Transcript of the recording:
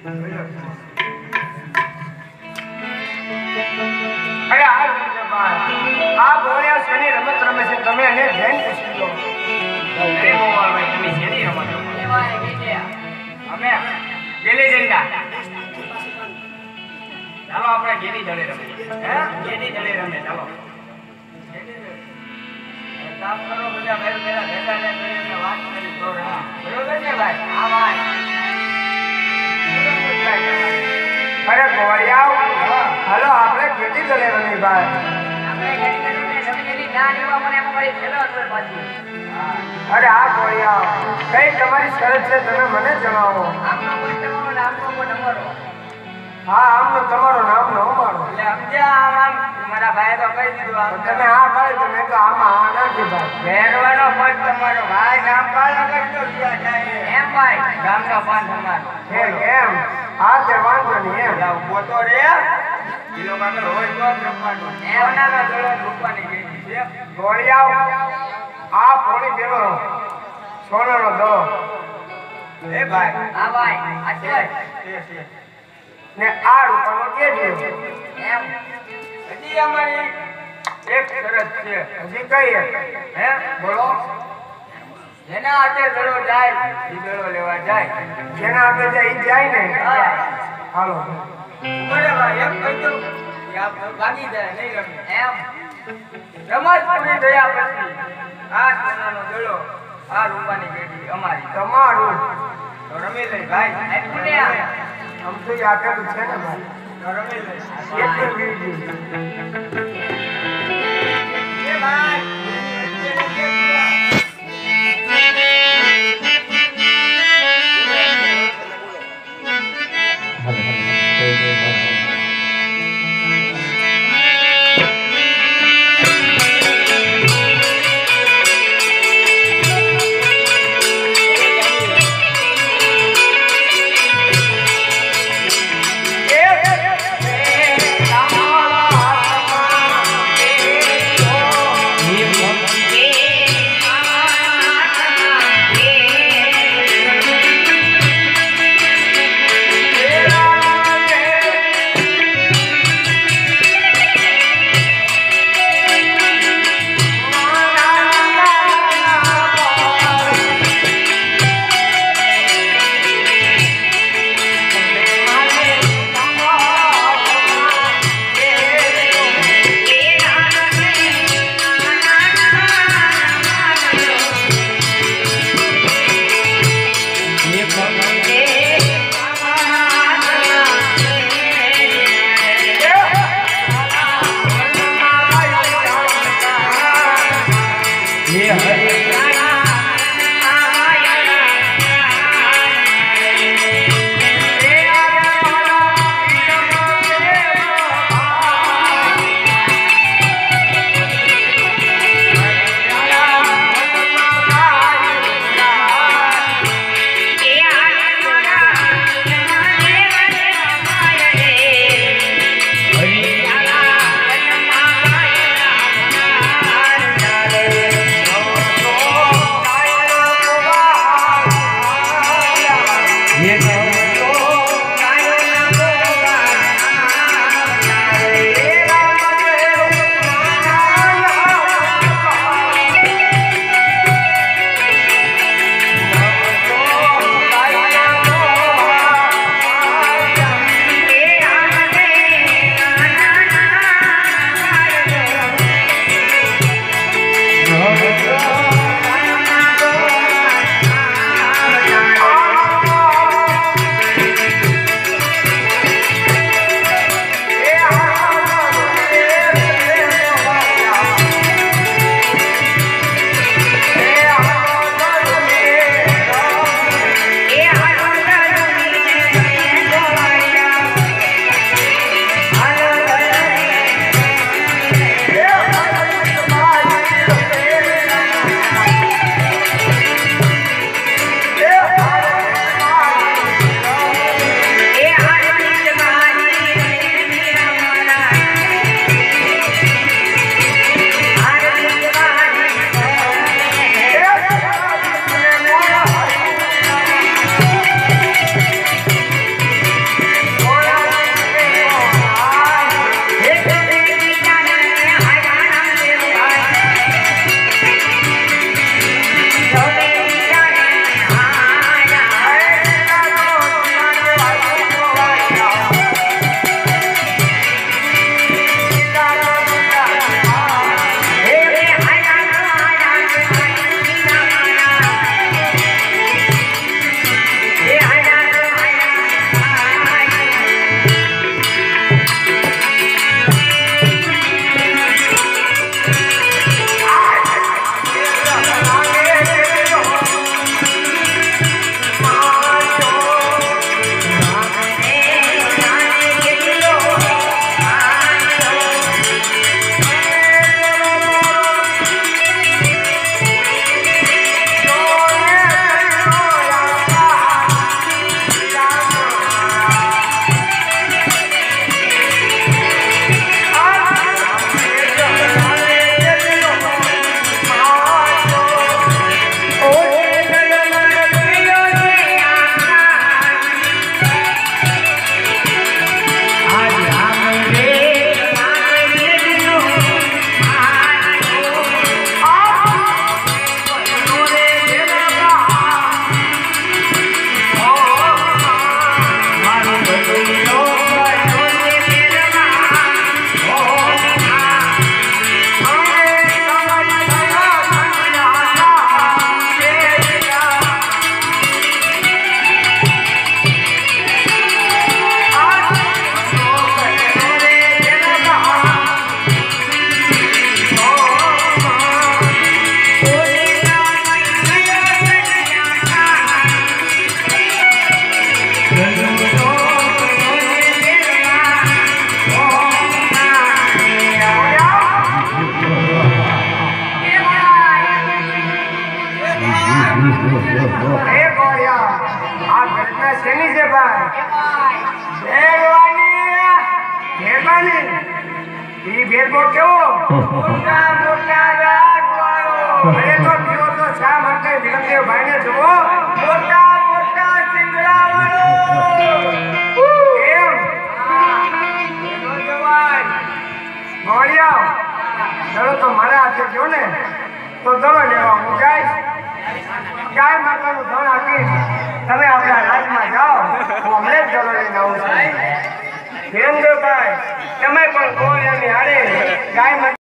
અરે આ બોલ્યા શેની રમત રમે છે તમે એને ધ્યાન પૂછી લો. અરે ગોપાલભાઈ તમે શેની રમત રમો? અમે ગેલી જંડા. ચાલો આપણે ગેલી જડે રમીએ. હે ગેલી જડે રમે ચાલો. કામ કરો બધા ભાઈ પેલા ભેગા ને કરીને વાત કરી તો બરોબર ને ભાઈ? હા ભાઈ. અરે ગોળિયા હાલો આપણે ખેતી કરે રમી ભાઈ. આપણે ખેતી કરીને જમીનની ના લેવા મને એમાં મારી ખેલો હતો પાછી. અરે આ ગોળિયા કઈ તમારી શરત છે તમે મને જણાવો. આમનો કોઈ તમારો નામનો કોઈ નંબરો. હા આમનો તમારો નામનો અમારો. એટલે સમજ્યા આમ મારા ભાઈ તો કહી દીધું આમ તમે આ પાડે તમે તો આમાં આ નાખી ભાઈ. ભેરવાનો પદ તમારો ભાઈ ગામ પાડો કરતો ક્યાં જાય એમ ભાઈ. ગામનો પદ તમારો એમ હા તે વાંધો નહીં એમ. એટલે ઉભો તો રે કિલો કાકર હોય તો જ રમવાનો સોનાનો દડો રૂપાની ગઈ છે ગોળિયા આ પોણી પેલો સોનાનો દો એ ભાઈ હા ભાઈ. આ છે. છે ને આ રૂપાનો કેડિયો. એમ. હજી અમારી એક શરત છે હજી કઈ હે બોલો. જેના હાથે દડો જાય એ દડો લેવા જાય જેના આપણે જાય ઈ જાય ને. હા હાલો બોલે ભાઈ એમ કહી દઉં કે આપ ભાગી જાય નહીં રમે એમ. રમત પૂરી થયા પછી આ સોનાનો દડો આ રૂપાની પેટી અમારી તમારું તો રમી લઈ ભાઈ આમ તો ઈ આપેલું છે ને ભાઈ. તો રમી લઈ એટલે વીડી. એ ભાઈ આ ઘટના શેની છે ભાઈ? મહેરબાની. ઈ ભેરબો કેવો? મોટા મોટા રાજવાળો. અરે તો પીવો તો શા માટે વિલંબદેવ ભાઈને જુઓ? મોટા મોટા સિંગડાવાળો. એમ એનો જવાય. મોડિયા દડો તો મારા હાથે ગયો ને તો દડો લેવા હું જઈશ. ગાય માતાનું ધન આપી તમે આપણા રાજમાં જાઓ. હું હમણાં જ દડો લઈને આવું છું. વિરેન્દ્રભાઈ તમે પણ ગોળિયાની હારે ગાય માતા